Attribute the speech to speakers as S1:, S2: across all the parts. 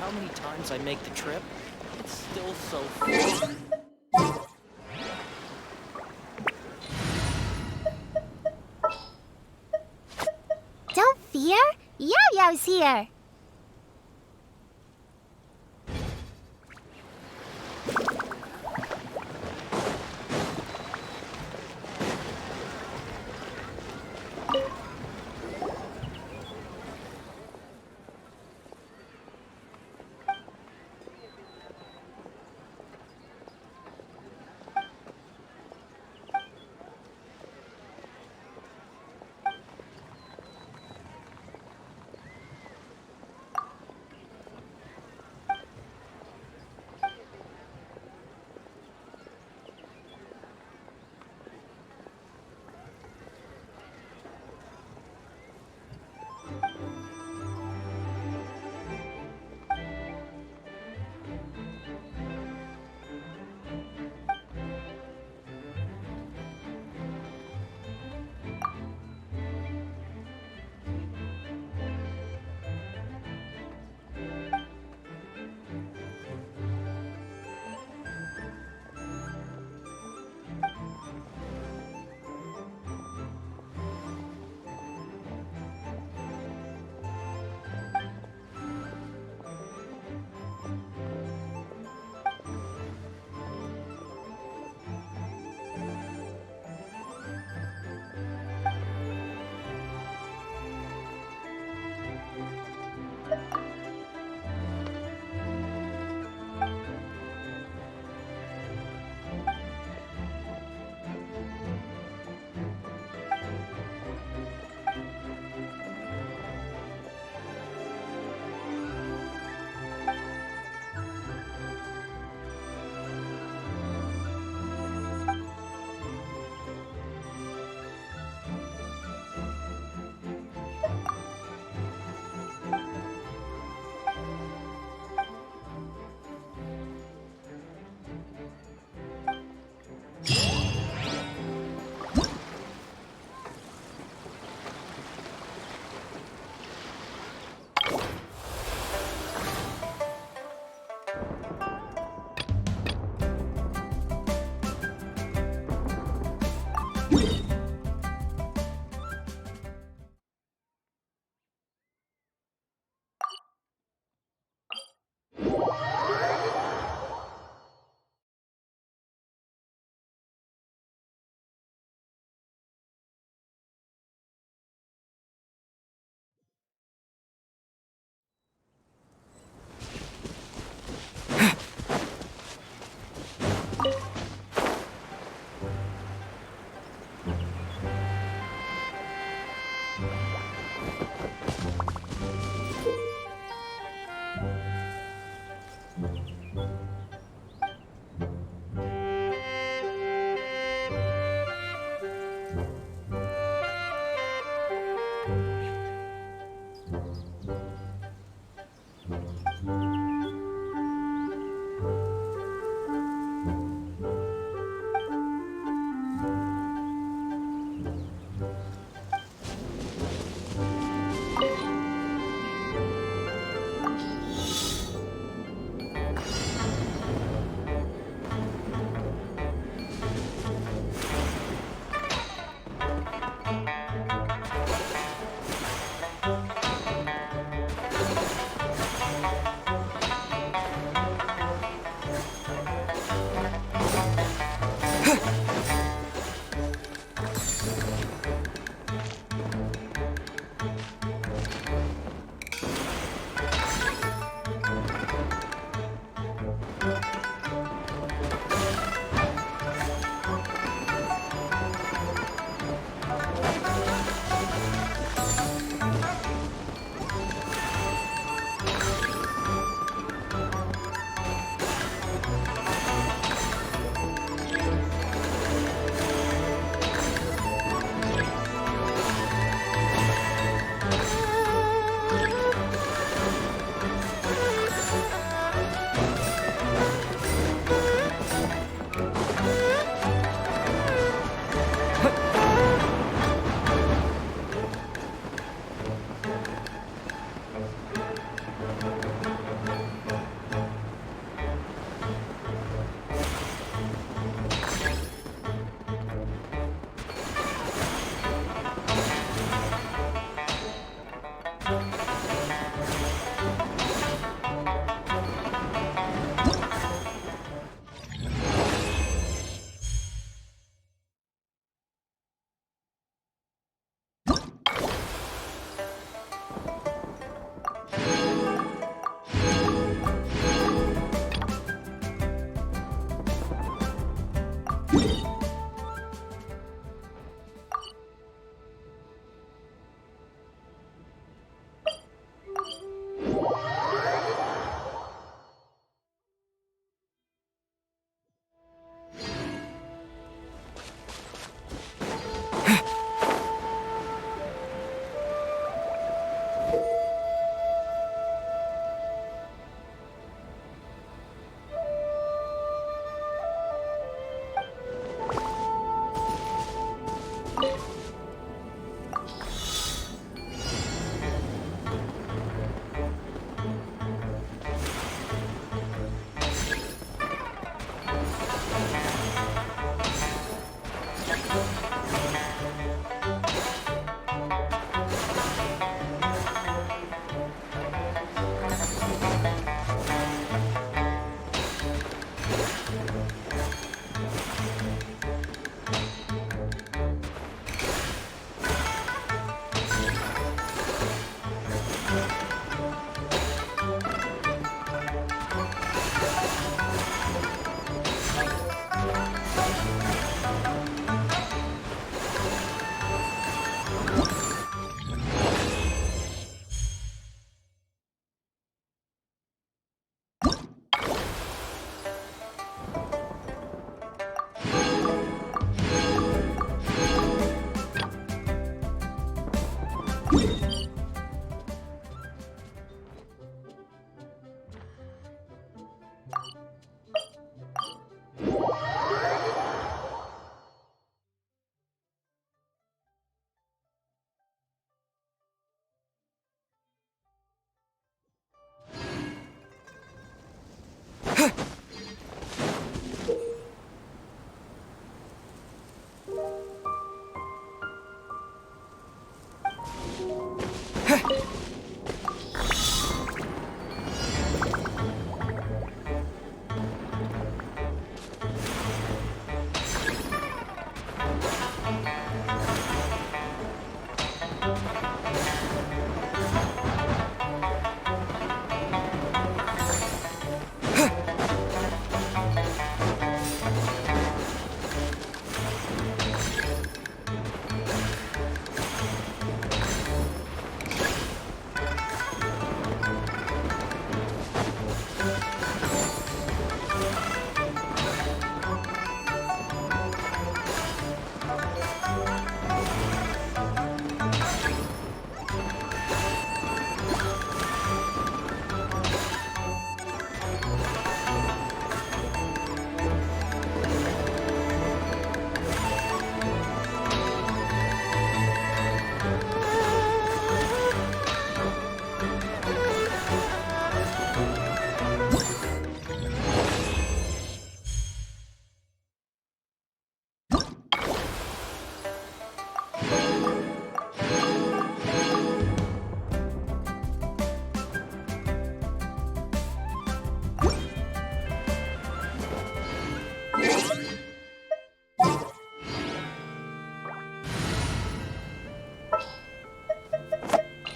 S1: how many times I make the trip, it's still so fun.
S2: Don't fear, Yo-Yo's here.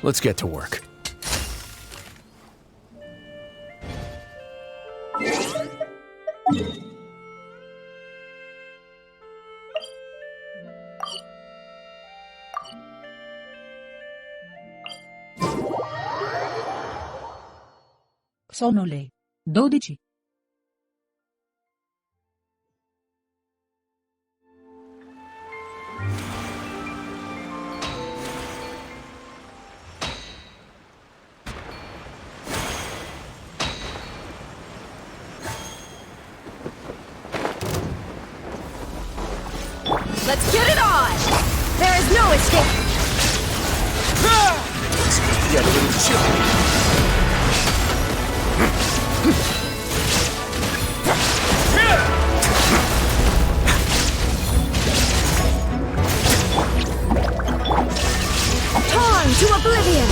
S3: Let's get to work.
S4: Sono le 12.
S5: Let's get it on! There is no escape!
S3: It's get a little chilly.
S5: Torn to oblivion!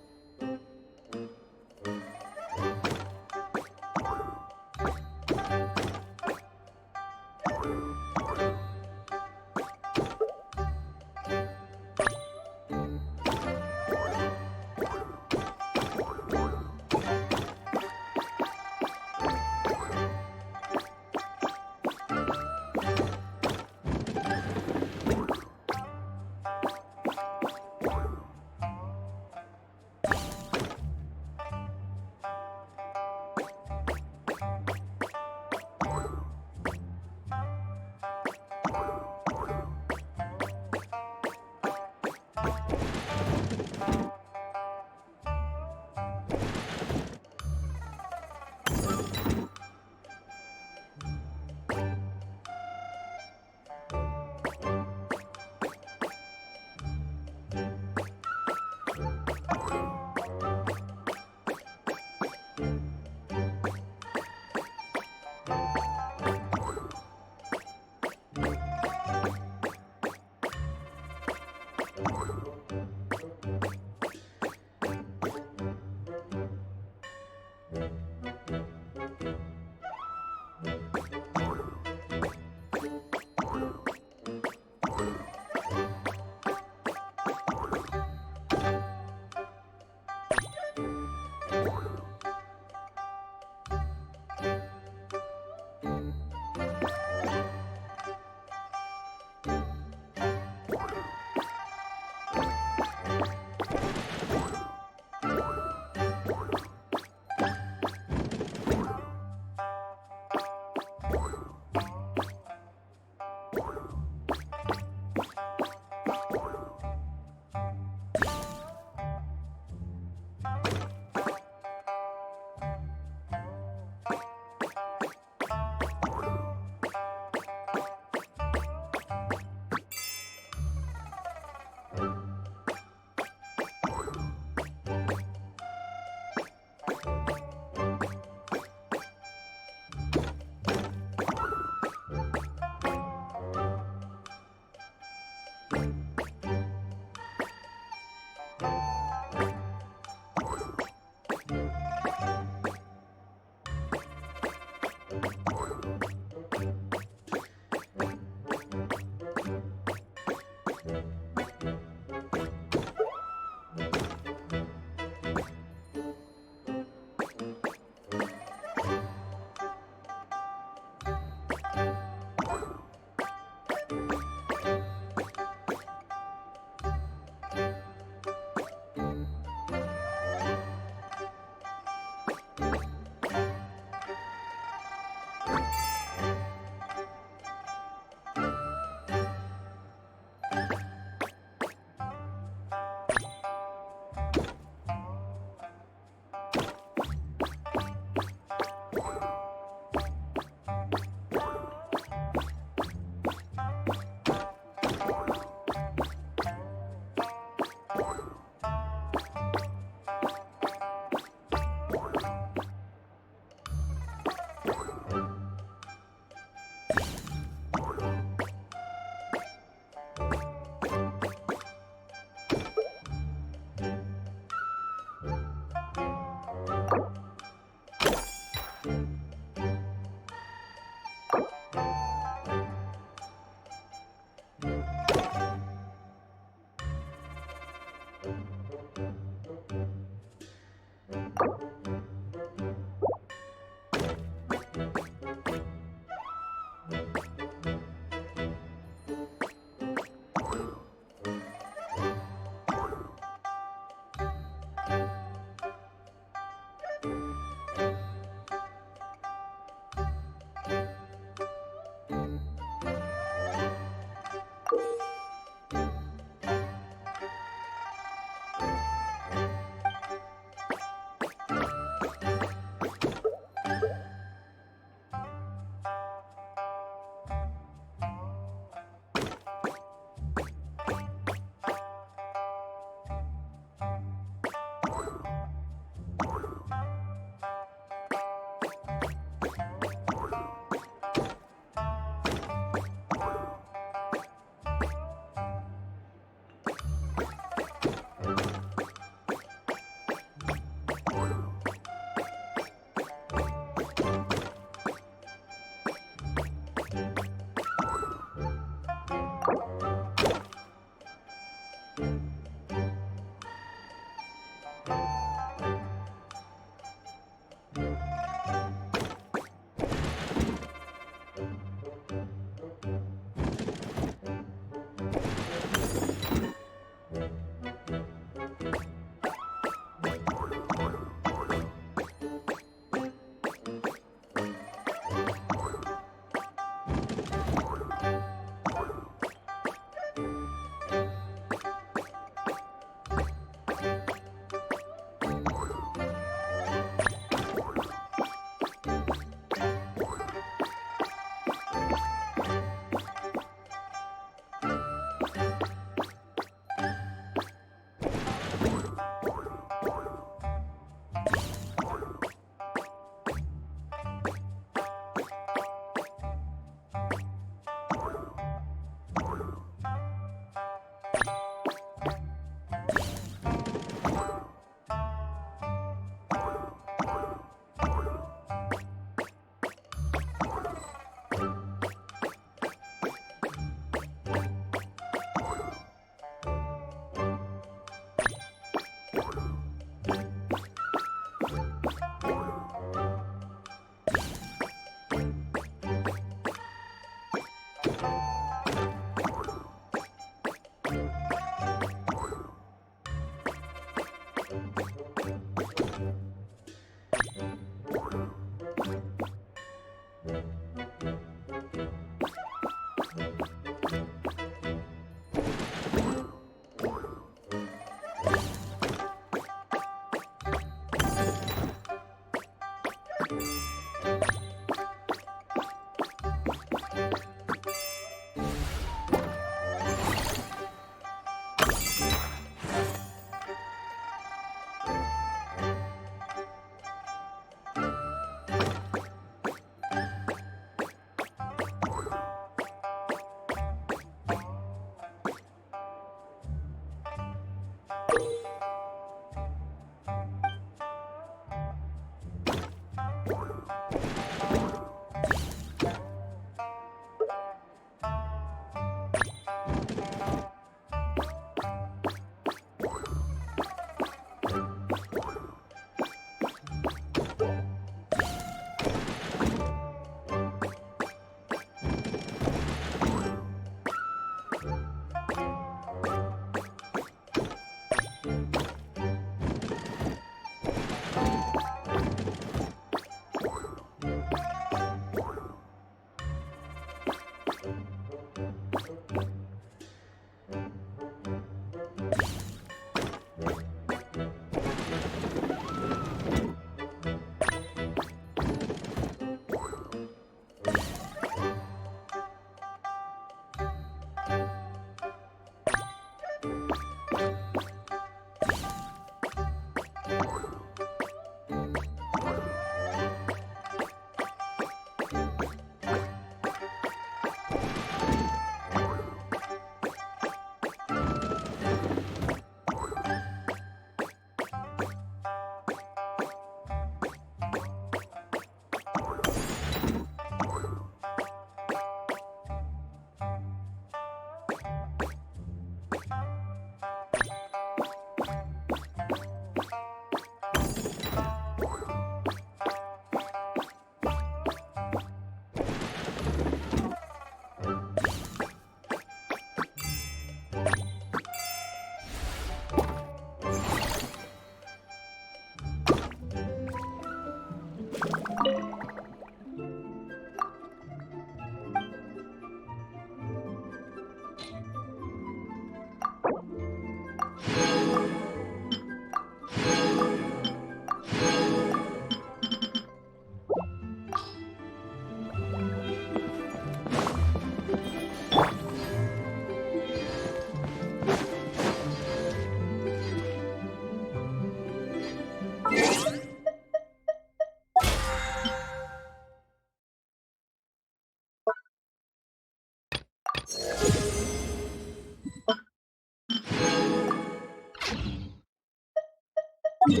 S5: Look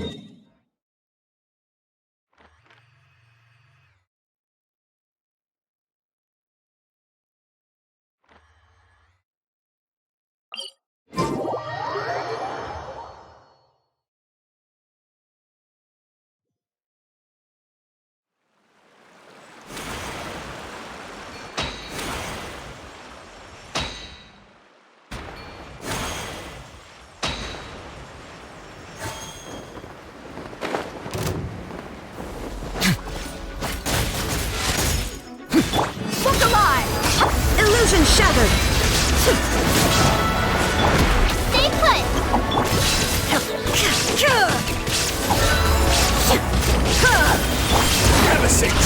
S5: alive! Illusion shattered!
S2: Stay put!
S3: Devastate!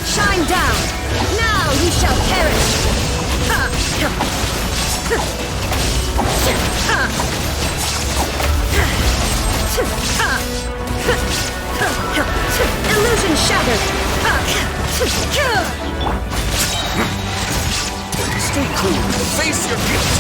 S5: Shine down! Now you shall perish! Illusion shattered!
S3: Stay cool and face your guilt!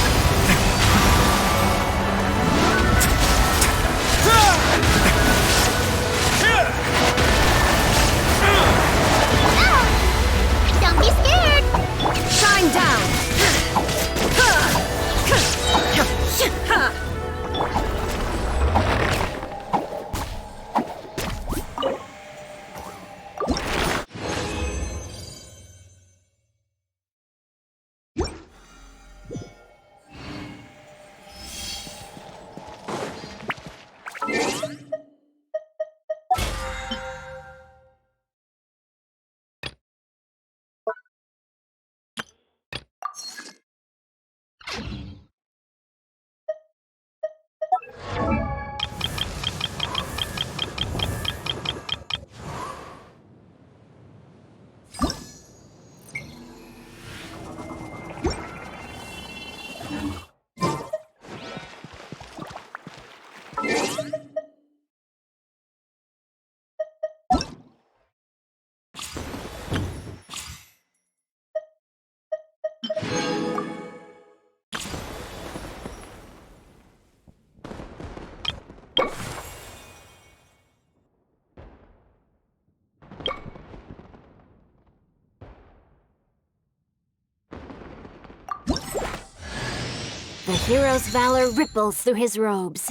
S2: Don't be scared!
S5: Shine down!
S2: The hero's valor ripples through his robes.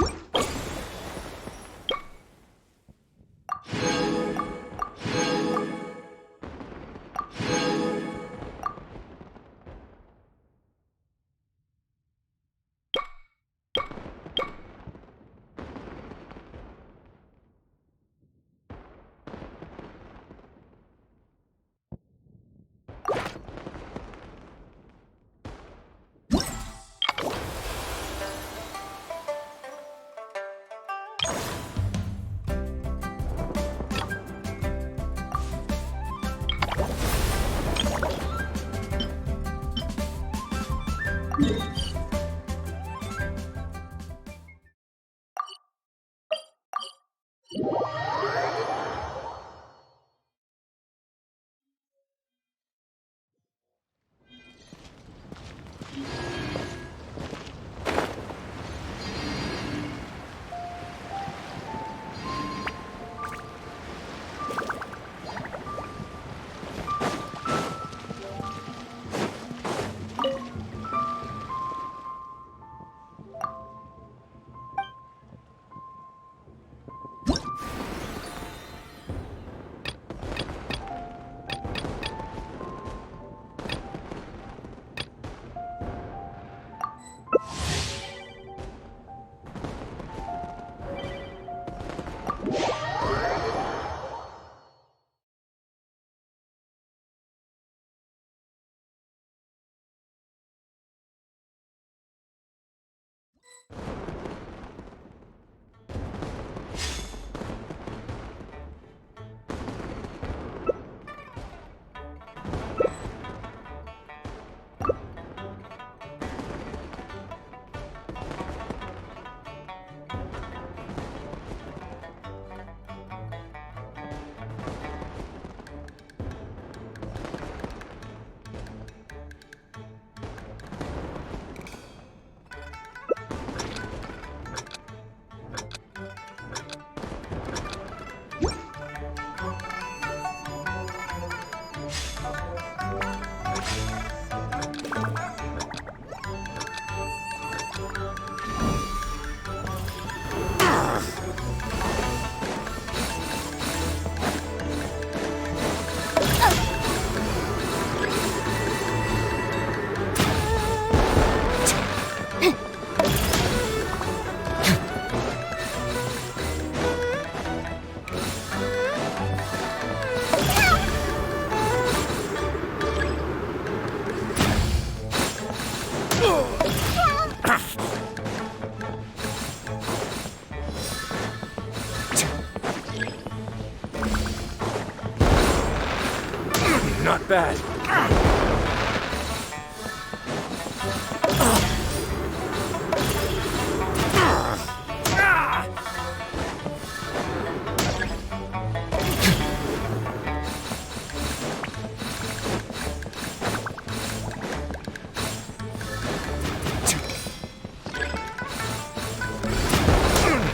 S3: Not bad.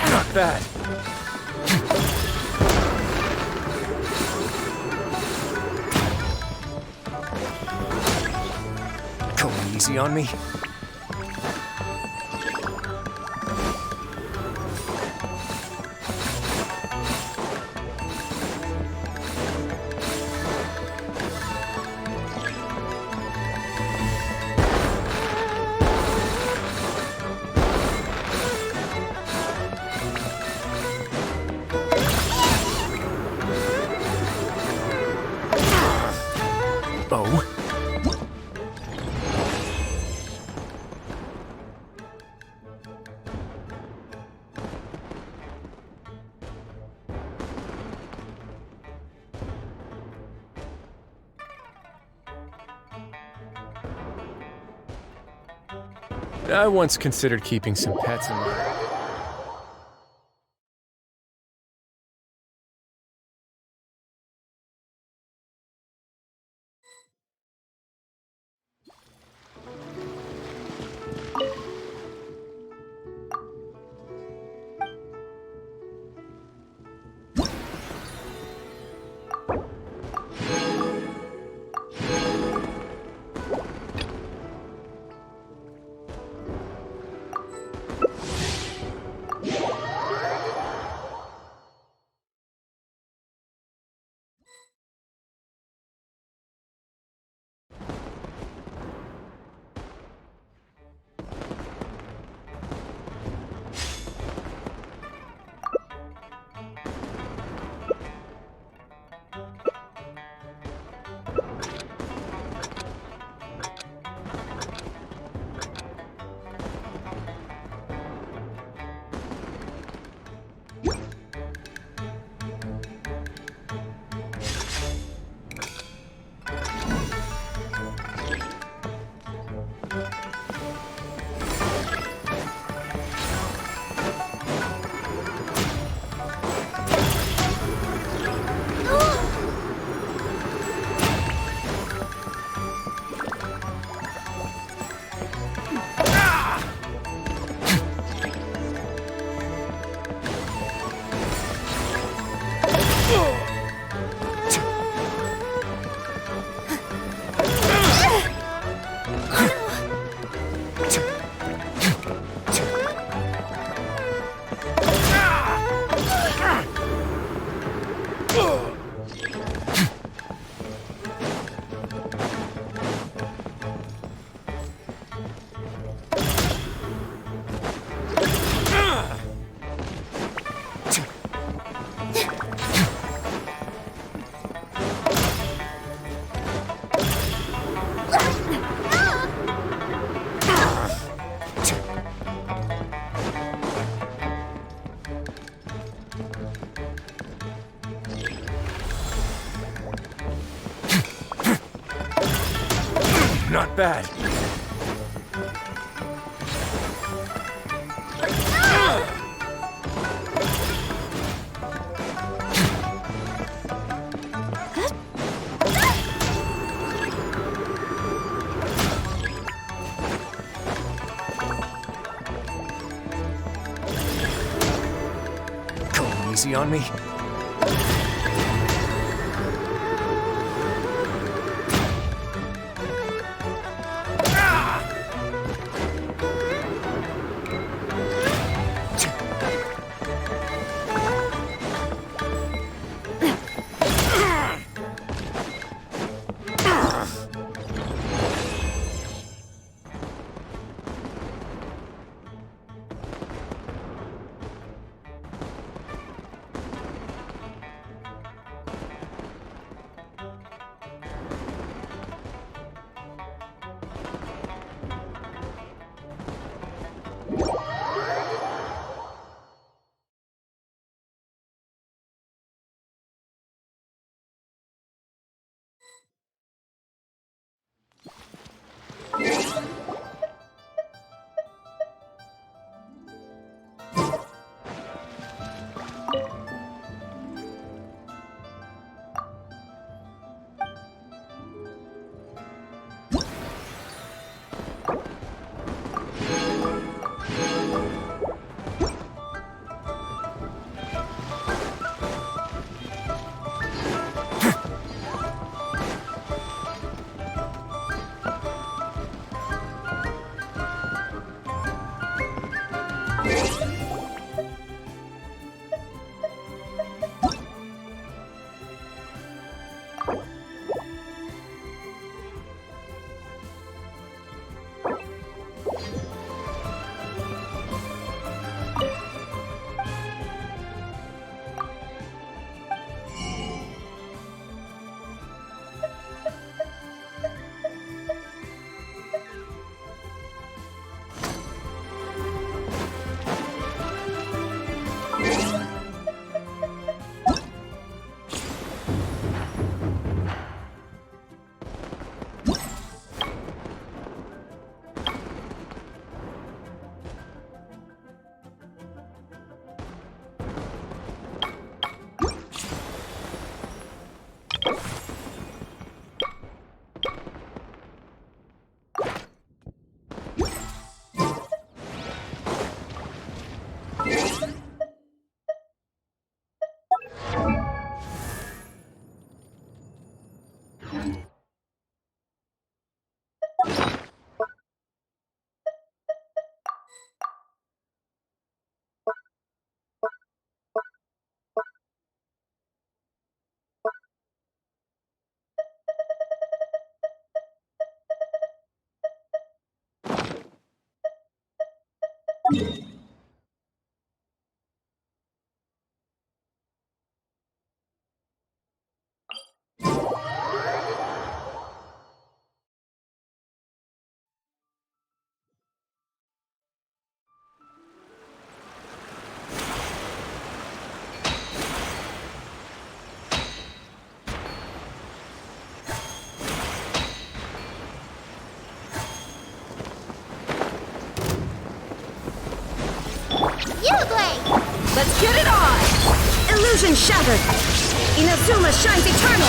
S3: Not bad. Going easy on me? Oh. I once considered keeping some pets in my... Not bad. Going easy on me?
S5: Let's get it on! Illusion shattered! Inazuma shines eternal!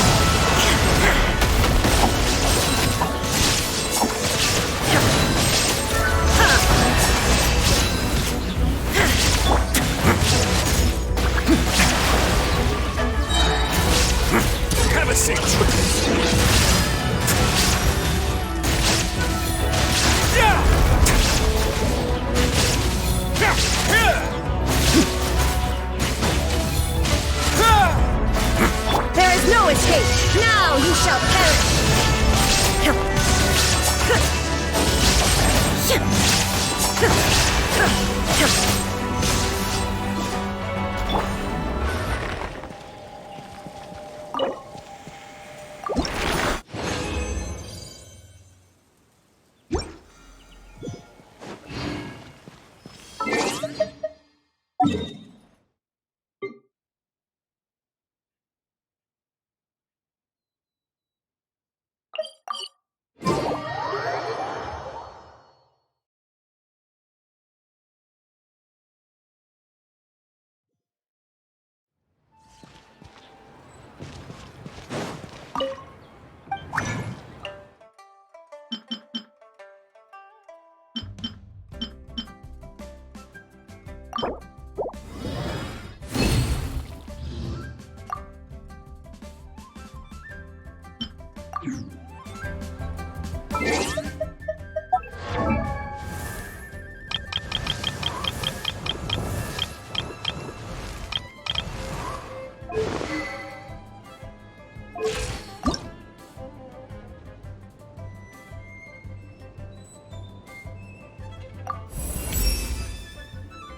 S3: Have a seat. Yeah!
S5: There is no escape! Now you shall perish!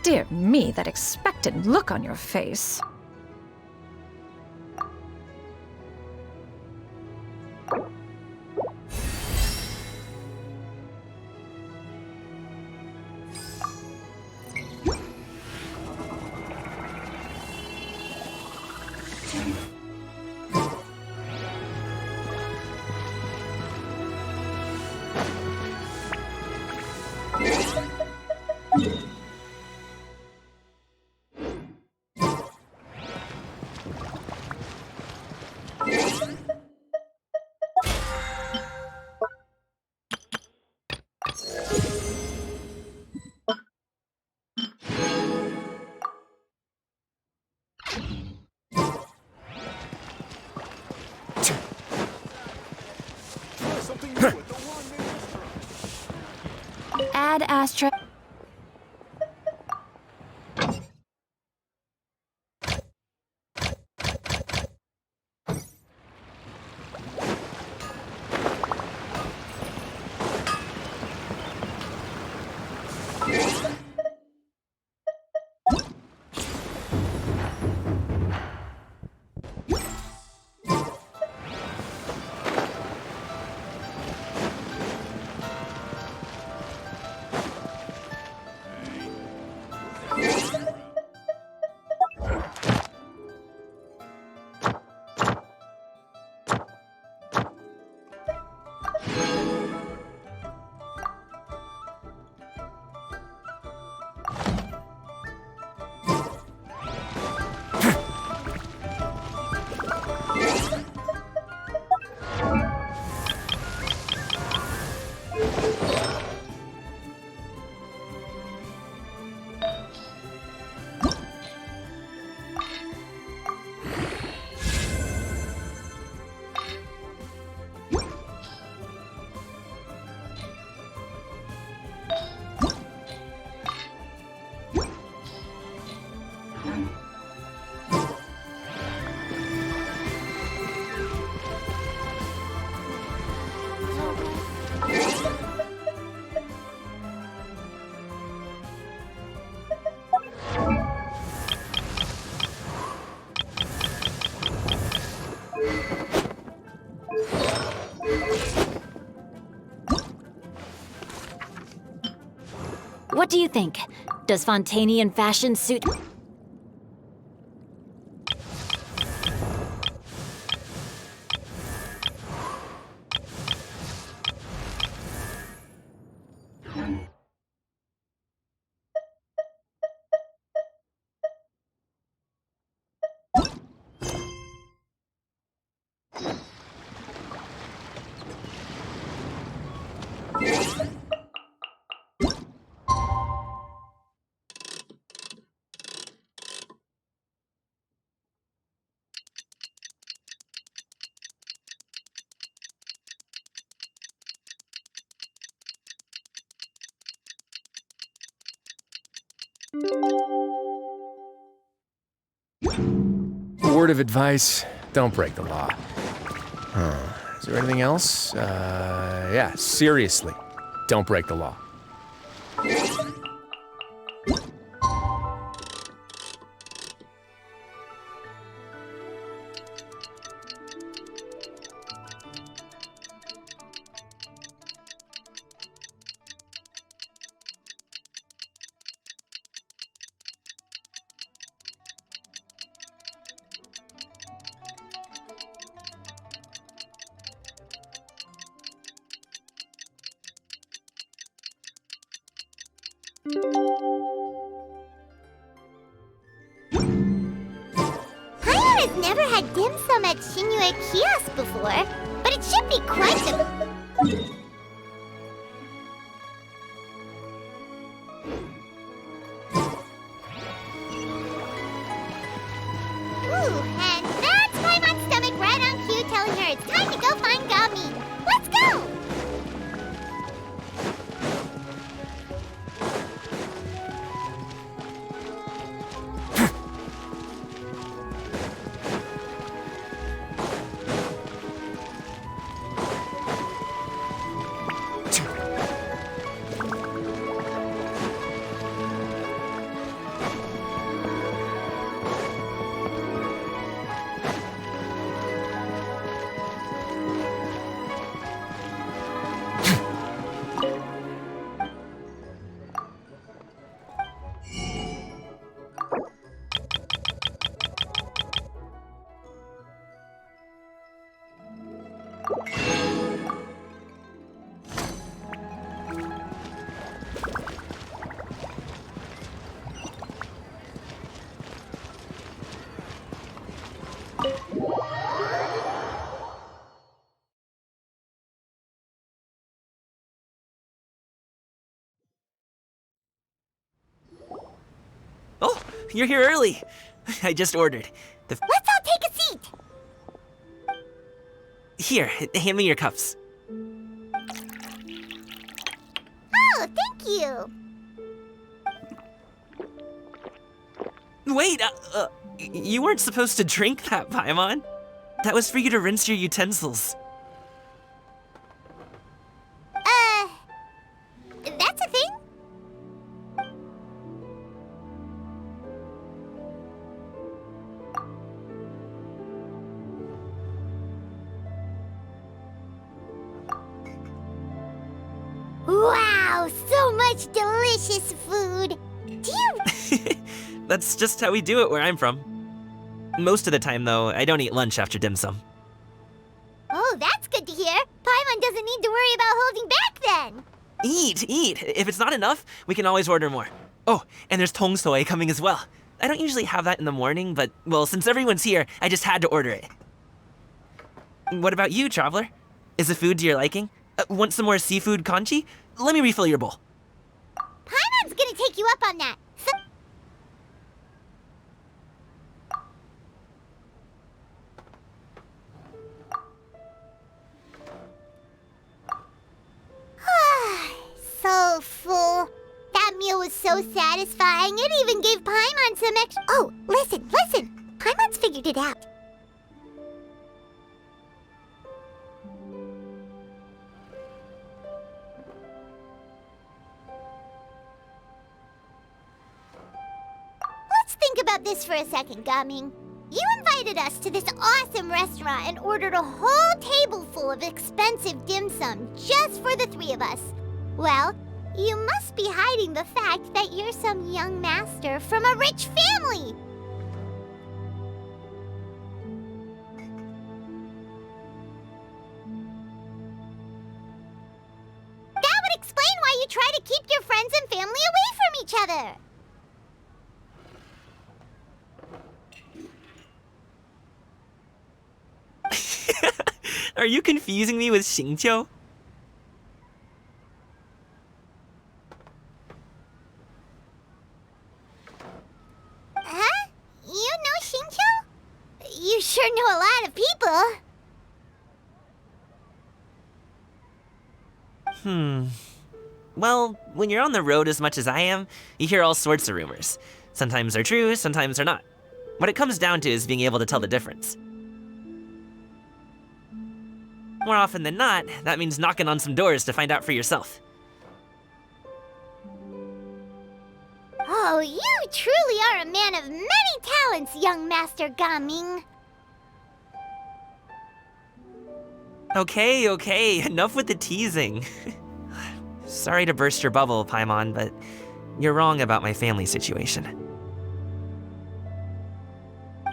S6: Dear me, that expectant look on your face.
S2: Ad Astra. What do you think? Does Fontanian fashion suit...
S3: Word of advice, don't break the law. Is there anything else? Yeah, seriously, don't break the law.
S7: Paimon has never had dim sum at Shinue Kiosk before, but it should be quite the... Ooh, and that's Paimon's stomach right on cue telling her it's time to go find Gami. Let's go!
S1: Oh, you're here early. I just ordered.
S7: Let's all take a seat!
S1: Here, hand me your cups.
S7: Oh, thank you!
S1: Wait, you weren't supposed to drink that, Paimon. That was for you to rinse your utensils.
S7: That's a thing? Wow, so much delicious food! Do you...
S1: That's just how we do it where I'm from. Most of the time, though, I don't eat lunch after dim sum.
S7: Oh, that's good to hear. Paimon doesn't need to worry about holding back then.
S1: Eat, eat. If it's not enough, we can always order more. Oh, and there's tong soy coming as well. I don't usually have that in the morning, but, well, since everyone's here, I just had to order it. What about you, traveler? Is the food to your liking? Want some more seafood congee? Let me refill your bowl.
S7: Paimon's gonna take you up on that. So full. That meal was so satisfying, it even gave Paimon some extra... Oh, listen, listen! Paimon's figured it out. Let's think about this for a second, Gaming. You invited us to this awesome restaurant and ordered a whole table full of expensive dim sum just for the three of us. Well, You must be hiding the fact that you're some young master from a rich family. That would explain why you try to keep your friends and family away from each other.
S1: Are you confusing me with Xingqiu?
S7: Huh? You know Xingqiu? You sure know a lot of people.
S1: Well, when you're on the road as much as I am, you hear all sorts of rumors. Sometimes they're true, sometimes they're not. What it comes down to is being able to tell the difference. More often than not, that means knocking on some doors to find out for yourself.
S7: Oh, you truly are a man of many talents, young Master Gaming.
S1: Okay, enough with the teasing. Sorry to burst your bubble, Paimon, but you're wrong about my family situation.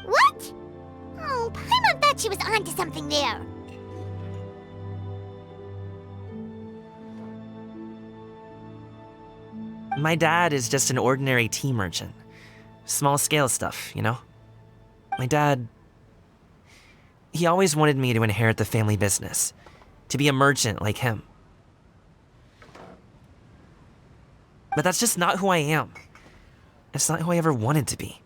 S7: What? Oh, Paimon thought she was onto something there.
S1: My dad is just an ordinary tea merchant. Small scale stuff, you know? My dad... he always wanted me to inherit the family business. To be a merchant like him. But that's just not who I am. It's not who I ever wanted to be.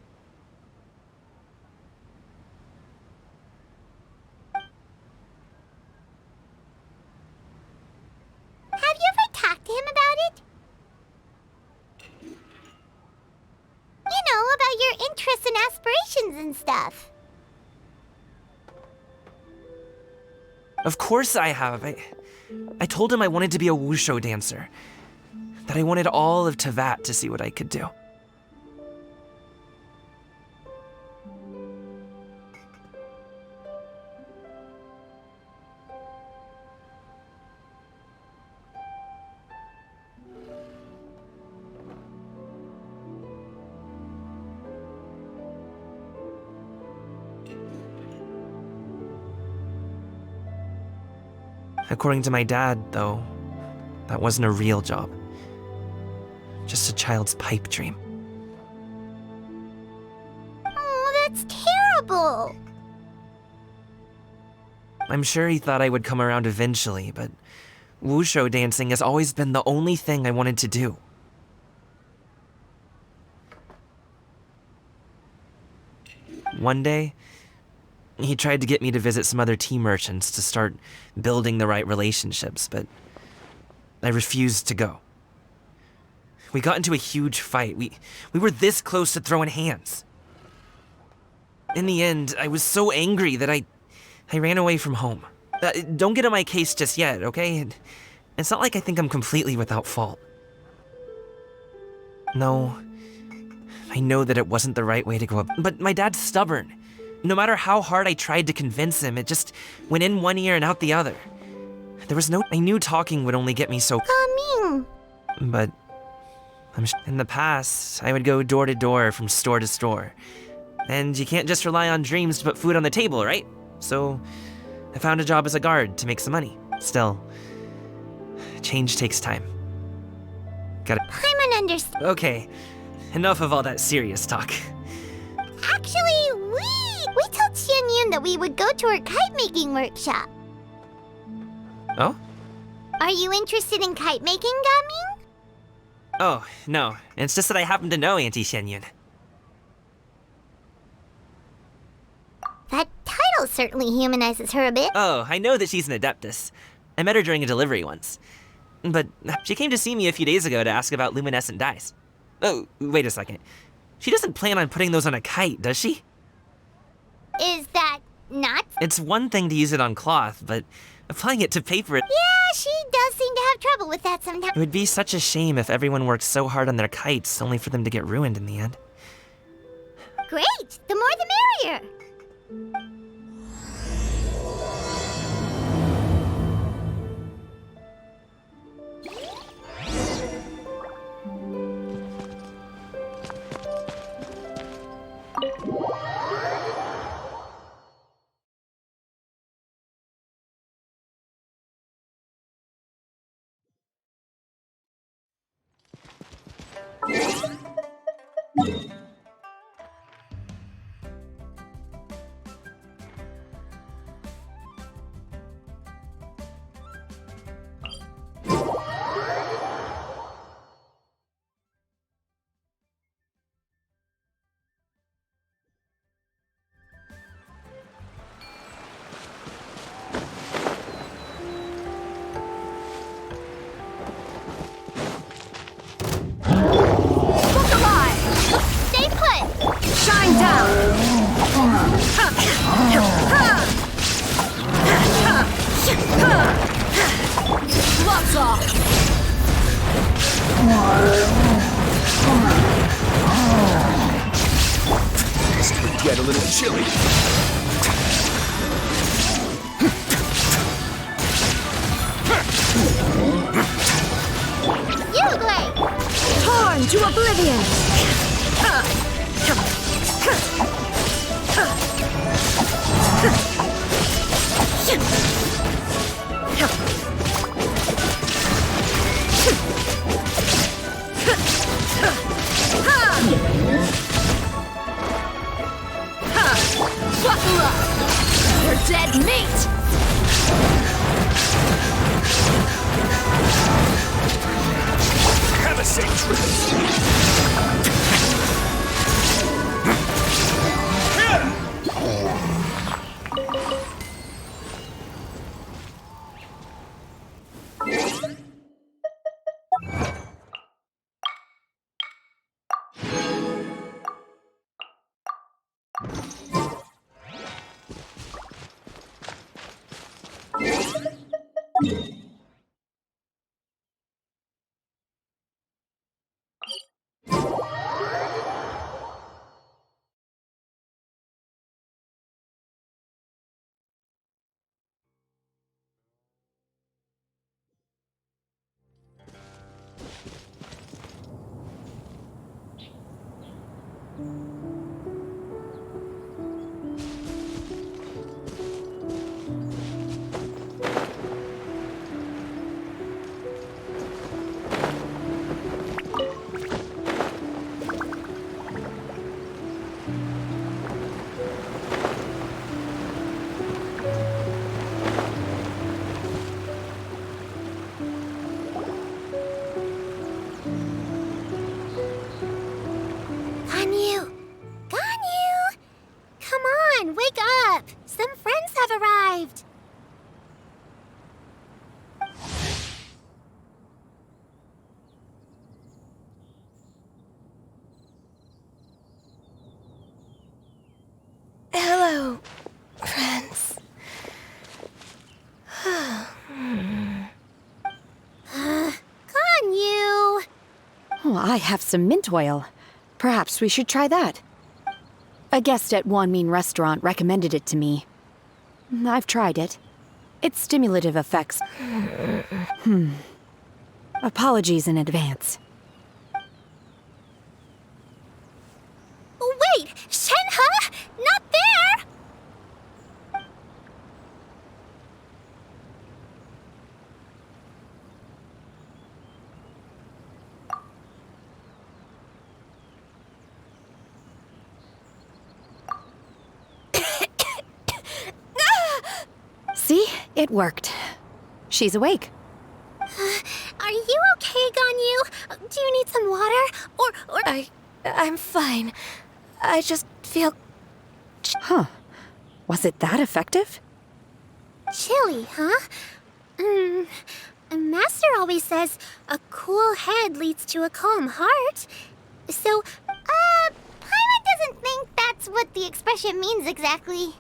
S7: Have you ever talked to him about it? You know, about your interests and aspirations and stuff.
S1: Of course I have. I told him I wanted to be a wushu dancer. That I wanted all of Teyvat to see what I could do. According to my dad, though, that wasn't a real job. Just a child's pipe dream.
S7: Oh, that's terrible.
S1: I'm sure he thought I would come around eventually, but wushu dancing has always been the only thing I wanted to do. One day, he tried to get me to visit some other tea merchants to start building the right relationships, but I refused to go. We got into a huge fight. We were this close to throwing hands. In the end, I was so angry that I ran away from home. Don't get on my case just yet, okay? It's not like I think I'm completely without fault. No, I know that it wasn't the right way to go up, but my dad's stubborn. No matter how hard I tried to convince him, it just went in one ear and out the other. I knew talking would only get me so...
S7: Gaming.
S1: But in the past, I would go door to door from store to store. And you can't just rely on dreams to put food on the table, right? So I found a job as a guard to make some money. Still, change takes time.
S7: Paimon understands.
S1: Okay, enough of all that serious talk.
S7: Actually, we told Xianyun that we would go to her kite-making workshop.
S1: Oh?
S7: Are you interested in kite-making, Gaming?
S1: Oh, no. It's just that I happen to know Auntie Xianyun.
S7: That title certainly humanizes her a bit.
S1: Oh, I know that she's an Adeptus. I met her during a delivery once. But she came to see me a few days ago to ask about luminescent dyes. Oh, wait a second. She doesn't plan on putting those on a kite, does she?
S7: Is that not?
S1: It's one thing to use it on cloth, but applying it to paper...
S7: Yeah, she does seem to have trouble with that sometimes.
S1: It would be such a shame if everyone worked so hard on their kites only for them to get ruined in the end.
S7: Great! The more the merrier!
S5: Buckle up! You're dead meat!
S3: Have a seat.
S7: Ganyu! Ganyu! Come on, wake up! Some friends have arrived!
S6: Hello, friends.
S7: Ganyu!
S8: Oh, I have some mint oil. Perhaps we should try that. A guest at Wanmin Restaurant recommended it to me. I've tried it. Its stimulative effects. Apologies in advance.
S7: Wait! Shenhe! Not there!
S8: See? It worked. She's awake.
S7: Are you okay, Ganyu? Do you need some water? Or
S6: I'm fine. I just feel...
S8: Huh. Was it that effective?
S7: chilly, huh? Master always says a cool head leads to a calm heart. So, Paimon doesn't think that's what the expression means exactly.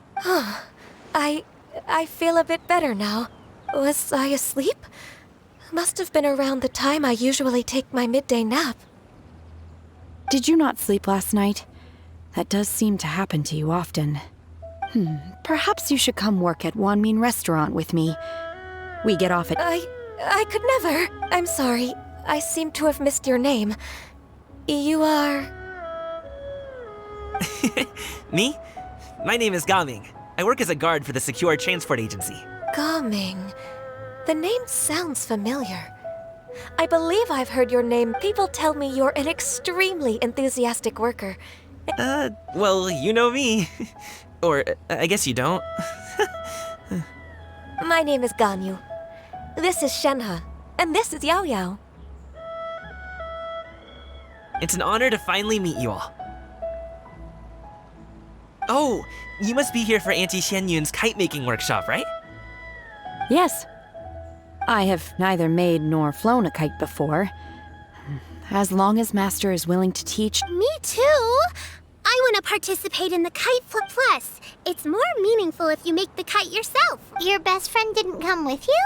S6: I feel a bit better now. Was I asleep? Must have been around the time I usually take my midday nap.
S8: Did you not sleep last night? That does seem to happen to you often. Perhaps you should come work at Wanmin Restaurant with me. We get off at...
S6: I could never. I'm sorry. I seem to have missed your name. You are...
S1: Me? My name is Gaming. I work as a guard for the Secure Transport Agency.
S6: Gaming. The name sounds familiar. I believe I've heard your name. People tell me you're an extremely enthusiastic worker.
S1: Well, you know me. Or, I guess you don't.
S6: My name is Ganyu. This is Shenhe. And this is Yao Yao.
S1: It's an honor to finally meet you all. Oh, you must be here for Auntie Xianyun's kite-making workshop, right?
S8: Yes. I have neither made nor flown a kite before. As long as Master is willing to teach...
S7: Me too! I want to participate in the Kite Flip Plus. It's more meaningful if you make the kite yourself. Your best friend didn't come with you?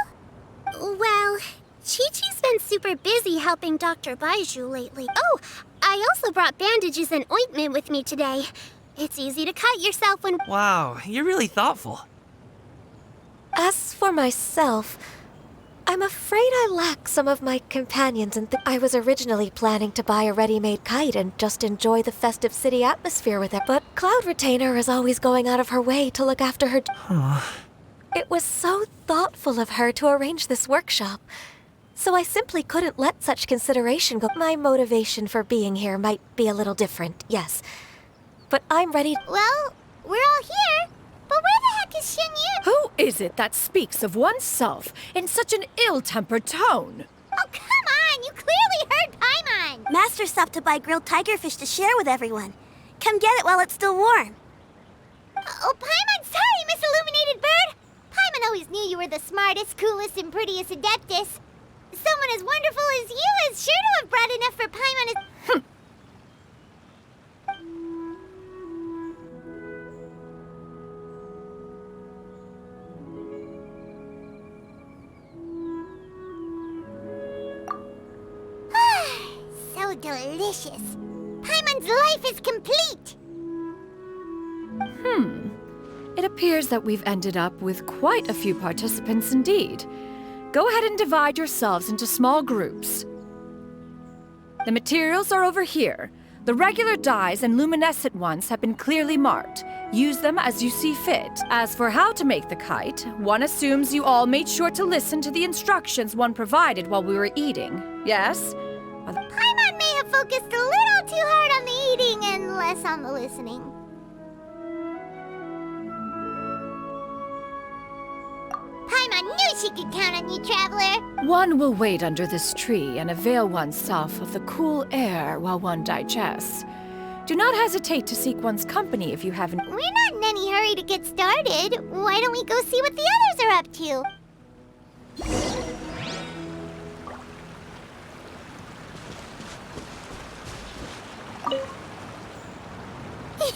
S7: Well, Chi-Chi's been super busy helping Dr. Baizhu lately. Oh, I also brought bandages and ointment with me today. It's easy to cut yourself when...
S1: Wow, you're really thoughtful.
S6: As for myself, I'm afraid I lack some of my companions and I was originally planning to buy a ready-made kite and just enjoy the festive city atmosphere with it, but Cloud Retainer is always going out of her way to look after her. It was so thoughtful of her to arrange this workshop, so I simply couldn't let such consideration go. My motivation for being here might be a little different, yes, but I'm ready.
S7: Well, we're all here, but where the heck is Shen Yu?
S9: Who is it that speaks of oneself in such an ill-tempered tone?
S7: Oh, come on! You clearly heard Paimon!
S2: Master stopped to buy grilled tigerfish to share with everyone. Come get it while it's still warm.
S7: Oh, Paimon, sorry, Miss Illuminated Bird! Paimon always knew you were the smartest, coolest, and prettiest Adeptus. Someone as wonderful as you is sure to have brought enough for Paimon as... So delicious. Paimon's life is complete.
S9: It appears that we've ended up with quite a few participants indeed. Go ahead and divide yourselves into small groups. The materials are over here. The regular dyes and luminescent ones have been clearly marked. Use them as you see fit. As for how to make the kite, one assumes you all made sure to listen to the instructions one provided while we were eating. Yes?
S7: Paimon may have focused a little too hard on the eating and less on the listening. Paimon knew she could count on you, Traveler.
S9: One will wait under this tree and avail oneself of the cool air while one digests. Do not hesitate to seek one's company if you haven't.
S7: We're not in any hurry to get started. Why don't we go see what the others are up to?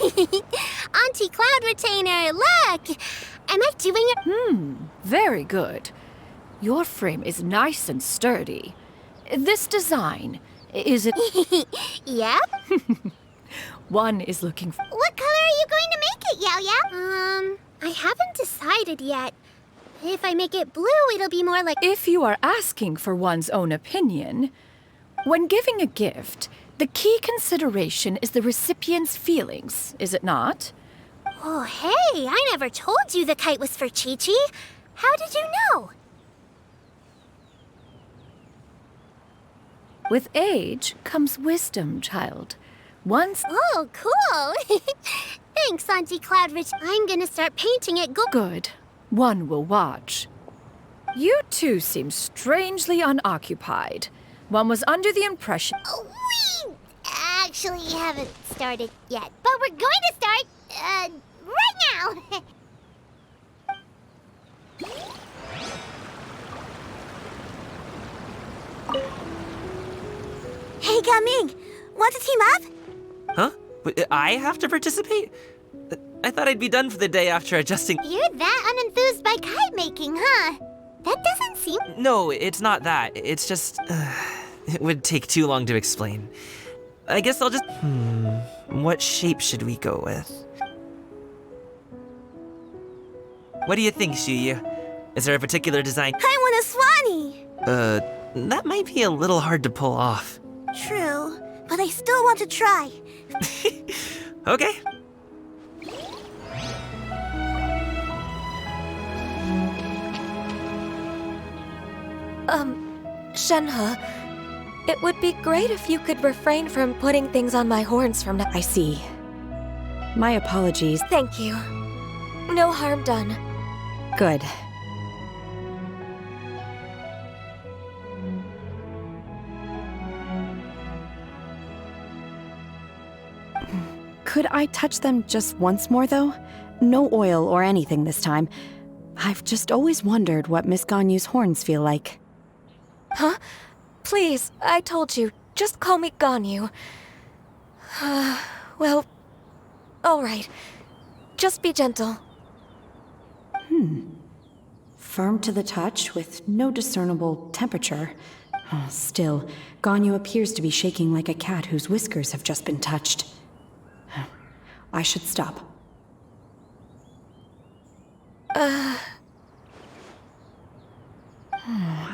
S7: Auntie Cloud Retainer, look! Am I doing it?
S9: Very good. Your frame is nice and sturdy. This design, is it?
S7: Yep.
S9: One is looking for.
S7: What color are you going to make it, Yao Yao? I haven't decided yet. If I make it blue, it'll be more like...
S9: If you are asking for one's own opinion, when giving a gift, the key consideration is the recipient's feelings, is it not?
S7: Oh, hey, I never told you the kite was for Chi-Chi. How did you know?
S9: With age comes wisdom, child. Once
S7: Oh, cool. Thanks, Auntie Cloudrich. I'm gonna start painting it
S9: good, one will watch. You two seem strangely unoccupied. One was under the impression.
S7: We actually haven't started yet, but we're going to start, right now.
S2: Hey, Gaming! Want to team up?
S1: Huh? I have to participate? I thought I'd be done for the day after adjusting.
S7: You're that unenthused by kite making, huh? That doesn't seem...
S1: No, it's not that. It's just... it would take too long to explain. I guess I'll just... What shape should we go with? What do you think, Shuyu? Is there a particular design?
S2: I want a Swanee!
S1: That might be a little hard to pull off.
S2: True, but I still want to try.
S1: Okay.
S6: Shenhe, it would be great if you could refrain from putting things on my horns from now.
S8: I see. My apologies.
S6: Thank you. No harm done.
S8: Good. Could I touch them just once more, though? No oil or anything this time. I've just always wondered what Miss Ganyu's horns feel like.
S6: Huh? Please, I told you. Just call me Ganyu. Well, all right. Just be gentle.
S8: Firm to the touch, with no discernible temperature. Oh, still, Ganyu appears to be shaking like a cat whose whiskers have just been touched. I should stop.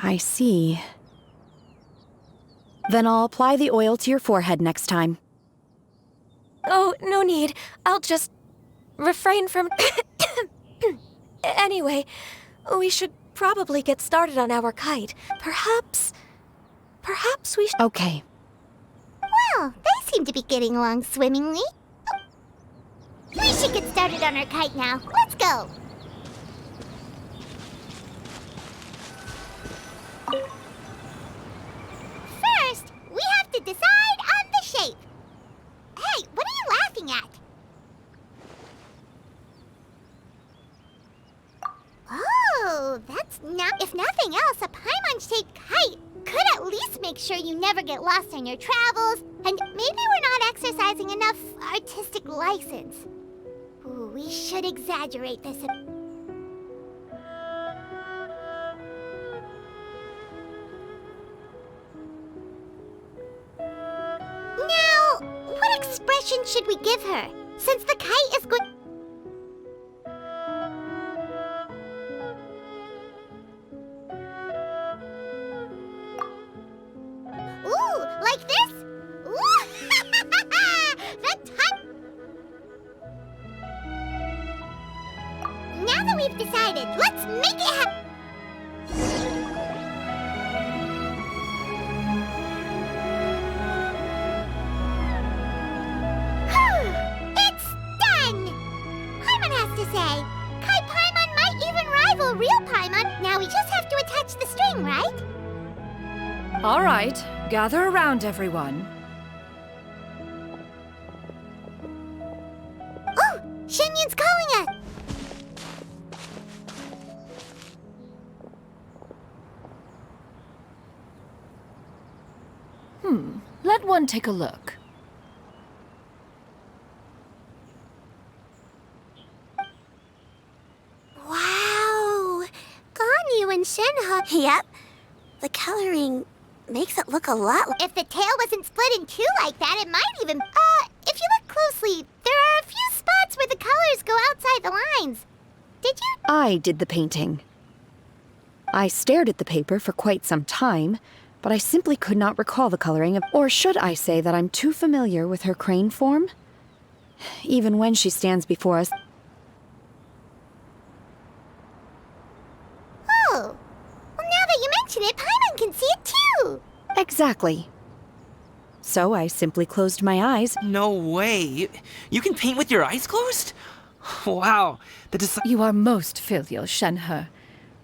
S8: I see. Then I'll apply the oil to your forehead next time.
S6: Oh, no need. I'll just refrain from. Anyway, we should probably get started on our kite. Perhaps we should.
S8: Okay.
S7: Well, they seem to be getting along swimmingly. We should get started on our kite now. Let's go. First, we have to decide on the shape. Hey, what are you laughing at? Oh, that's not... If nothing else, a Paimon-shaped kite could at least make sure you never get lost on your travels, and maybe we're not exercising enough artistic license. Ooh, we should exaggerate this a... Now, what expression should we give her? Since the kite is good... Ooh, like this? Ooh! The top... Now that we've decided, let's make it happen! It's done! Paimon has to say. Kai Paimon might even rival real Paimon. Now we just have to attach the string, right?
S9: All right, gather around, everyone.
S7: Oh! Shenyun's calling us!
S9: Let one take a look.
S7: Wow! Ganyu and Shenhe.
S2: Yep. The coloring makes it look a lot like...
S7: If the tail wasn't split in two like that, it might even... if you look closely, there are a few spots where the colors go outside the lines. Did you?
S8: I did the painting. I stared at the paper for quite some time, but I simply could not recall the coloring of... Or should I say that I'm too familiar with her crane form? Even when she stands before us...
S7: Oh. Well, now that you mention it, Paimon can see it too.
S8: Exactly. So I simply closed my eyes.
S1: No way. You can paint with your eyes closed? Wow.
S9: You are most filial, Shenhe.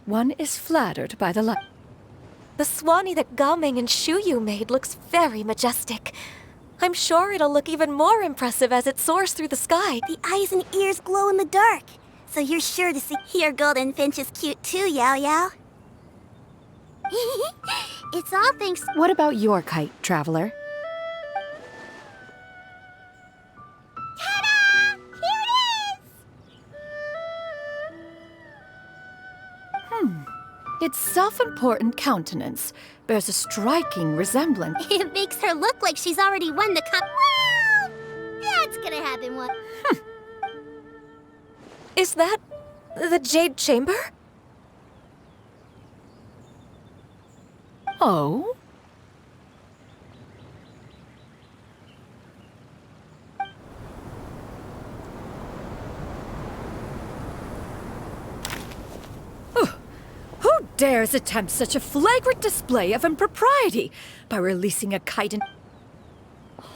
S9: One is flattered by the light.
S6: The Swanee that Gaoming and Shuyu made looks very majestic. I'm sure it'll look even more impressive as it soars through the sky.
S2: The eyes and ears glow in the dark. So you're sure to see your golden finch is cute too, Yao Yao.
S7: It's all thanks...
S8: What about your kite, traveler?
S7: Ta-da! Here it is!
S9: Its self-important countenance bears a striking resemblance.
S7: It makes her look like she's already won the Well, that's gonna happen one...
S6: Is that the Jade Chamber?
S9: Oh? Who dares attempt such a flagrant display of impropriety by releasing a kite in...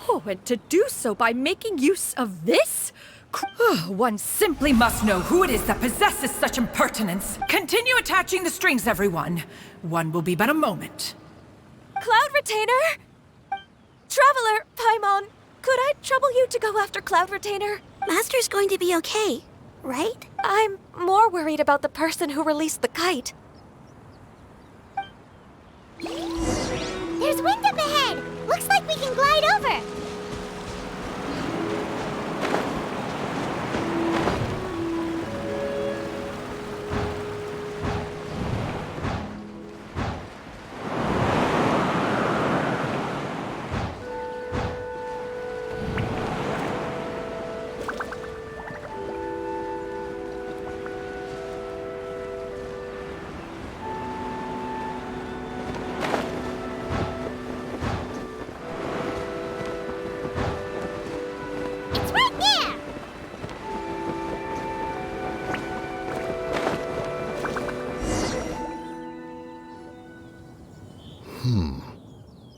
S9: Oh, and to do so by making use of this? One simply must know who it is that possesses such impertinence. Continue attaching the strings, everyone. One will be but a moment.
S6: Cloud Retainer? Traveler, Paimon, could I trouble you to go after Cloud Retainer?
S2: Master's going to be okay, right?
S6: I'm more worried about the person who released the kite.
S7: There's wind up ahead! Looks like we can glide over!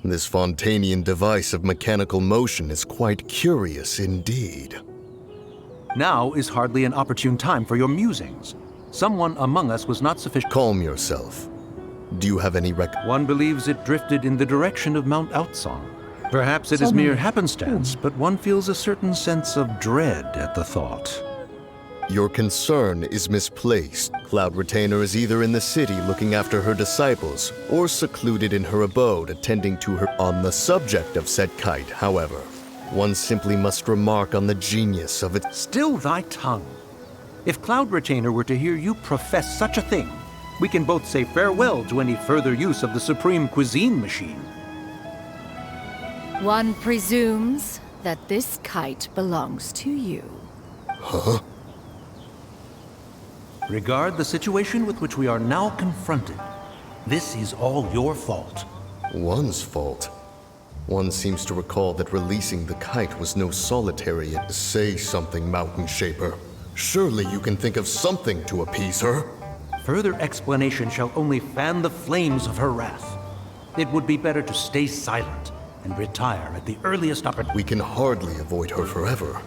S10: This Fontanian device of mechanical motion is quite curious indeed.
S11: Now is hardly an opportune time for your musings. Someone among us was not sufficient.
S10: Calm yourself. Do you have any
S11: One believes it drifted in the direction of Mount Outsong. Perhaps it is mere happenstance, but one feels a certain sense of dread at the thought.
S10: Your concern is misplaced. Cloud Retainer is either in the city looking after her disciples, or secluded in her abode attending to her. On the subject of said kite, however, one simply must remark on the genius of it.
S11: Still thy tongue. If Cloud Retainer were to hear you profess such a thing, we can both say farewell to any further use of the Supreme Cuisine Machine.
S9: One presumes that this kite belongs to you.
S10: Huh?
S11: Regard the situation with which we are now confronted. This is all your fault.
S10: One's fault? One seems to recall that releasing the kite was no solitary. Say something, Mountain Shaper. Surely you can think of something to appease her.
S11: Further explanation shall only fan the flames of her wrath. It would be better to stay silent and retire at the earliest opportunity.
S10: We can hardly avoid her forever.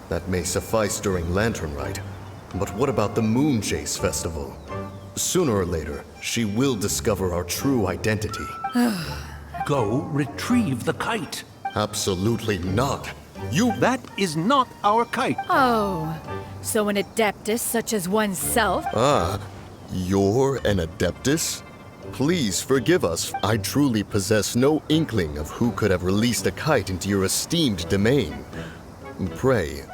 S10: That may suffice during Lantern Rite. But what about the Moon Chase Festival? Sooner or later, she will discover our true identity.
S11: Go retrieve the kite.
S10: Absolutely not.
S11: That is not our kite.
S9: Oh, so an adeptus such as oneself?
S10: Ah, you're an Adeptus? Please forgive us. I truly possess no inkling of who could have released a kite into your esteemed domain. Pray,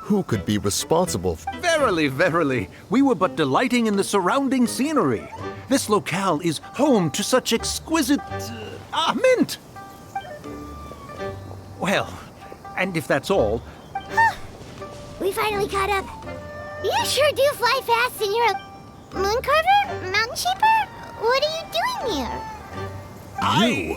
S10: who could be responsible for—
S11: Verily, verily, we were but delighting in the surrounding scenery. This locale is home to such exquisite— mint! Well, and if that's all—
S7: We finally caught up. You sure do fly fast and you're a mooncarver? Mountain shaper? What are you doing here?
S10: You!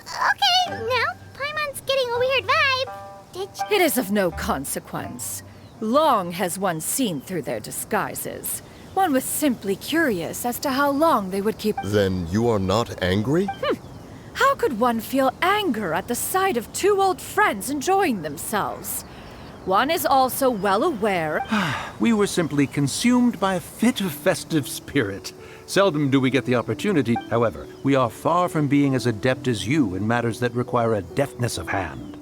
S7: Okay, now Paimon's getting a weird vibe. Did you—
S9: It is of no consequence. Long has one seen through their disguises. One was simply curious as to how long they would keep—
S10: Then you are not angry?
S9: How could one feel anger at the sight of two old friends enjoying themselves? One is also well aware—
S11: we were simply consumed by a fit of festive spirit. Seldom do we get the opportunity. However, we are far from being as adept as you in matters that require a deftness of hand.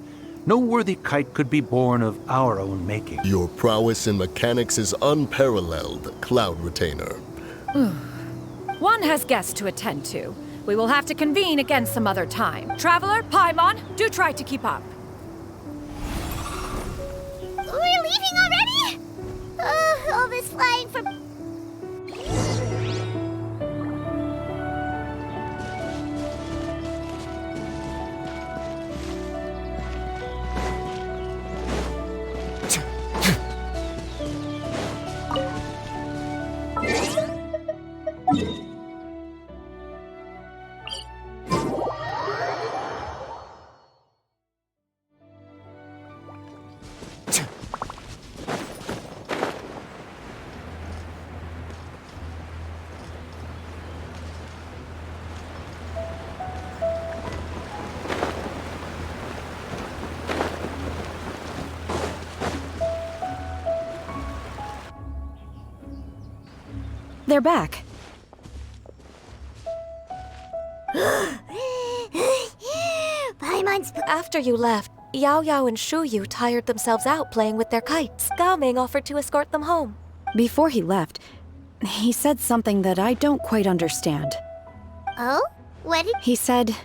S11: No worthy kite could be born of our own making.
S10: Your prowess in mechanics is unparalleled, Cloud Retainer.
S9: One has guests to attend to. We will have to convene again some other time. Traveler, Paimon, do try to keep up.
S7: We're leaving already? All this flying for—
S8: They're back.
S7: Paimon's—
S6: After you left, Yao Yao and Shu Yu tired themselves out playing with their kites. Gao Ming offered to escort them home.
S8: Before he left, he said something that I don't quite understand.
S7: Oh? What did—
S8: He said,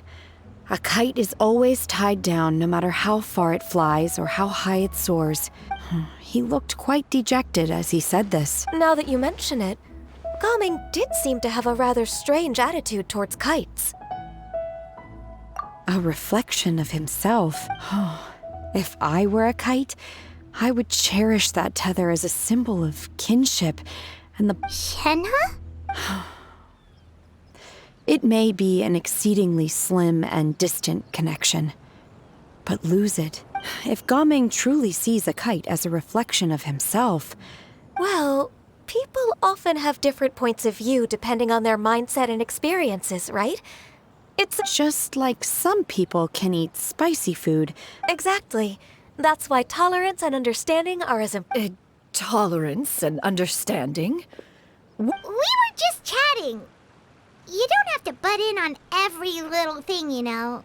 S8: a kite is always tied down no matter how far it flies or how high it soars. He looked quite dejected as he said this.
S6: Now that you mention it, Gao Ming did seem to have a rather strange attitude towards kites.
S8: A reflection of himself. If I were a kite, I would cherish that tether as a symbol of kinship and the—
S7: Shenhe?
S8: It may be an exceedingly slim and distant connection, but lose it. If Gaming truly sees a kite as a reflection of himself—
S6: Well, people often have different points of view depending on their mindset and experiences, right? It's
S8: Just like some people can eat spicy food.
S6: exactly. That's why tolerance and understanding are as important.
S9: Tolerance and understanding?
S7: We were just chatting. You don't have to butt in on every little thing, you know.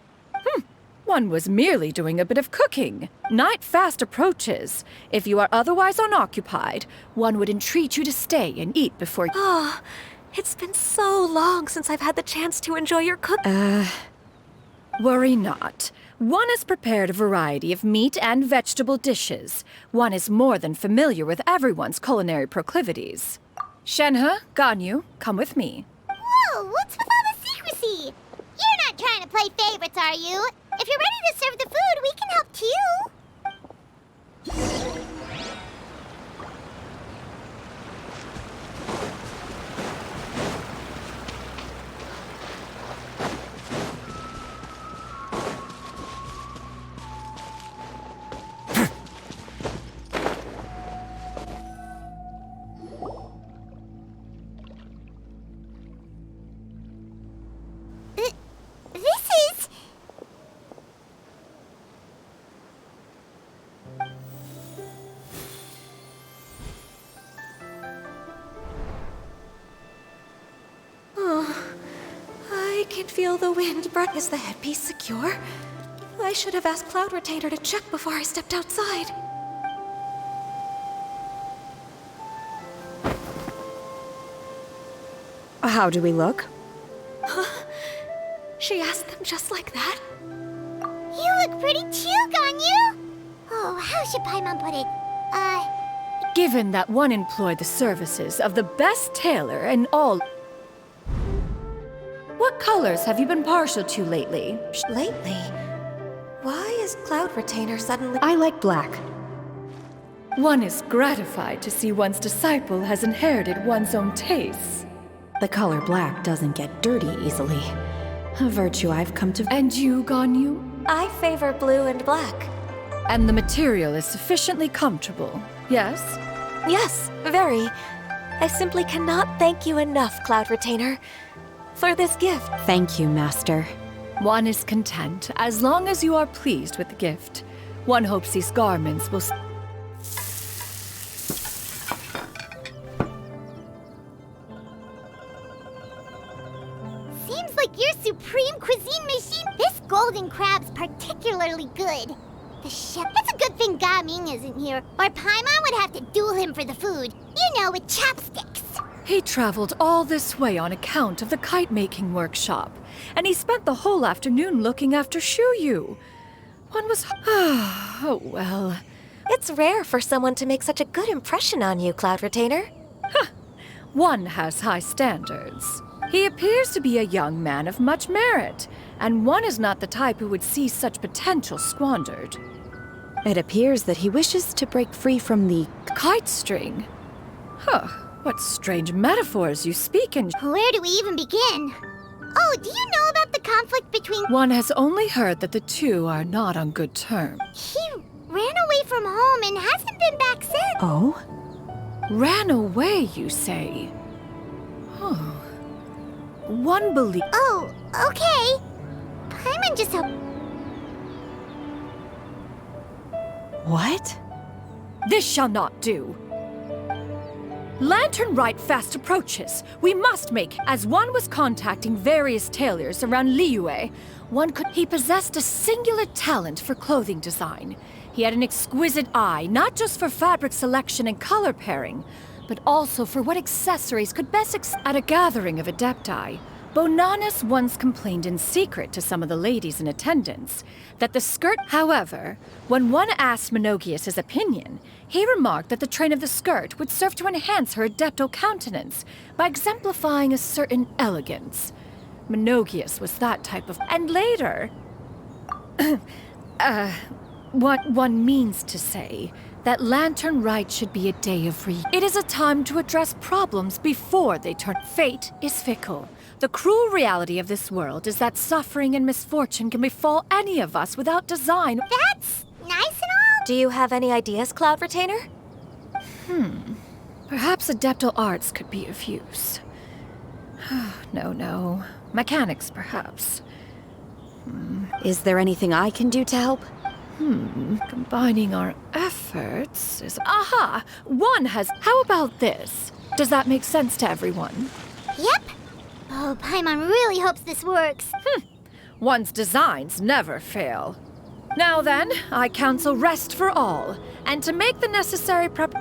S9: One was merely doing a bit of cooking. Night fast approaches. If you are otherwise unoccupied, one would entreat you to stay and eat before.
S6: Oh, it's been so long since I've had the chance to enjoy your cook.
S9: Worry not. One has prepared a variety of meat and vegetable dishes. One is more than familiar with everyone's culinary proclivities. Shenhe, Ganyu, come with me.
S7: Whoa, what's with all the secrecy? You're not trying to play favorites, are you? If you're ready to serve the food, we can help too. This is...
S6: I can feel the wind. Is the headpiece secure? I should have asked Cloud Retainer to check before I stepped outside.
S8: How do we look?
S6: She asked them just like that?
S7: You look pretty too, Ganyu! Oh, how should Paimon put it?
S9: Given that one employed the services of the best tailor in all... What colors have you been partial to lately?
S6: Lately? Why is Cloud Retainer suddenly...
S8: I like black.
S9: One is gratified to see one's disciple has inherited one's own tastes.
S8: The color black doesn't get dirty easily. A virtue I've come to...
S9: And you, Ganyu?
S6: I favor blue and black.
S9: And the material is sufficiently comfortable, yes?
S6: Yes, very. I simply cannot thank you enough, Cloud Retainer, for this gift.
S8: Thank you, Master.
S9: One is content as long as you are pleased with the gift. One hopes these garments will...
S7: Seems like your supreme cuisine machine. This golden crab's particularly good. The chef. It's a good thing Gaming isn't here, or Paimon would have to duel him for the food. You know, with chopsticks.
S9: He traveled all this way on account of the kite-making workshop, and he spent the whole afternoon looking after Shuyu. One was... Oh, well...
S6: It's rare for someone to make such a good impression on you, Cloud Retainer.
S9: One has high standards. He appears to be a young man of much merit, and one is not the type who would see such potential squandered.
S8: It appears that he wishes to break free from the...
S9: Kite string? Huh. What strange metaphors you speak in...
S7: Where do we even begin? Oh, do you know about the conflict between...
S9: One has only heard that the two are not on good terms.
S7: He ran away from home and hasn't been back since.
S8: Oh?
S9: Ran away, you say? Oh. One believes...
S7: Oh, okay. Paimon just hope...
S8: What?
S9: This shall not do. Lantern Rite fast approaches. We must make... As one was contacting various tailors around Liyue, he possessed a singular talent for clothing design. He had an exquisite eye, not just for fabric selection and color pairing, but also for what accessories could best at a gathering of adepti. Bonanas once complained in secret to some of the ladies in attendance that the skirt, however, when one asked Menogias' opinion, he remarked that the train of the skirt would serve to enhance her adeptal countenance by exemplifying a certain elegance. Menogias was that type of... And later... What one means to say that Lantern Rite should be a day of It is a time to address problems before they turn. Fate is fickle. The cruel reality of this world is that suffering and misfortune can befall any of us without design.
S7: That's nice and all.
S6: Do you have any ideas, Cloud Retainer?
S9: Perhaps Adeptal Arts could be of use. No. Mechanics, perhaps.
S8: Is there anything I can do to help?
S9: Combining our efforts is... Aha! One has... How about this? Does that make sense to everyone?
S7: Yep. Oh, Paimon really hopes this works.
S9: One's designs never fail. Now then, I counsel rest for all, and to make the necessary prep...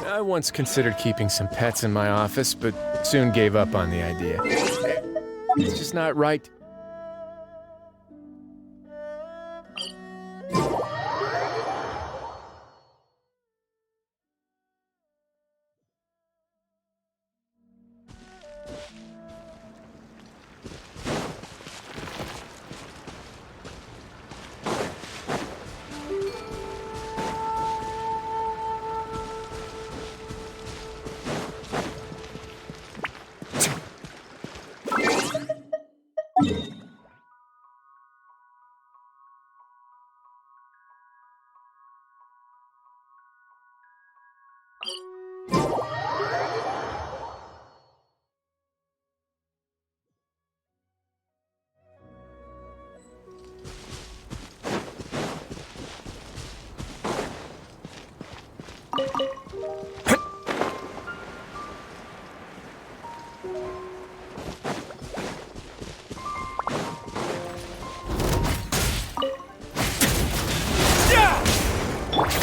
S3: I once considered keeping some pets in my office, but soon gave up on the idea. It's just not right.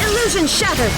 S5: Illusion shattered!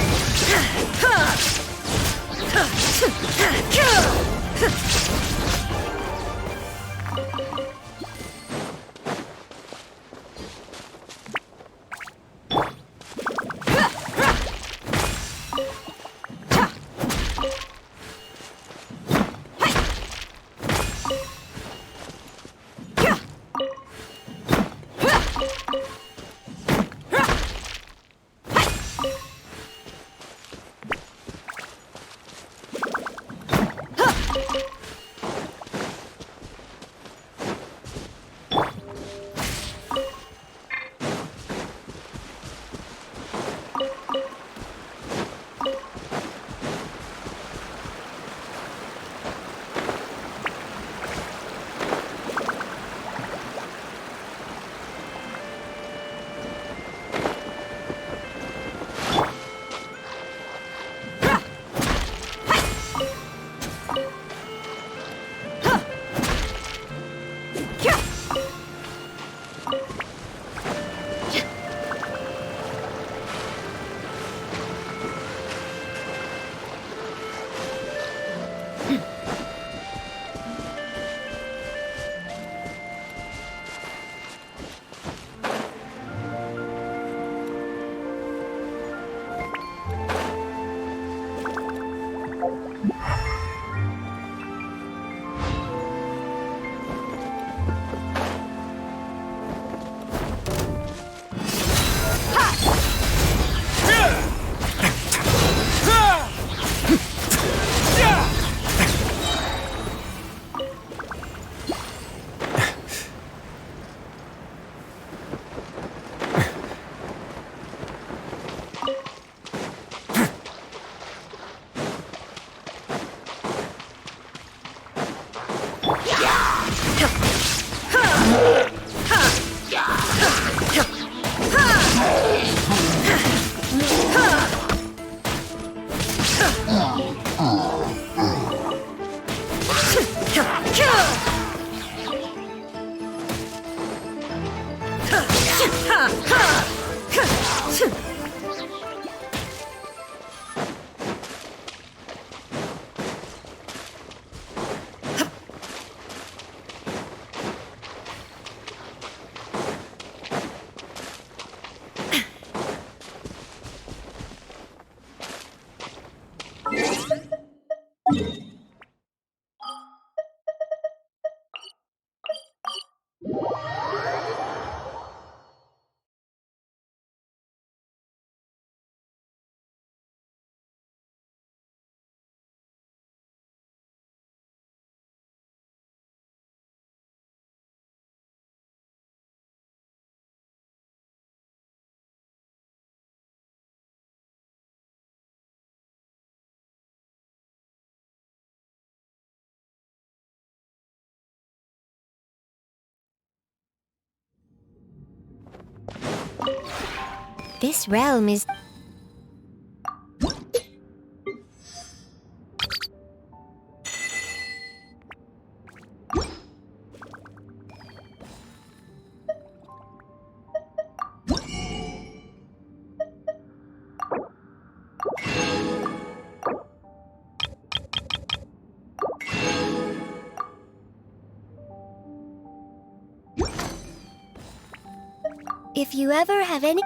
S7: This realm is... If you ever have any...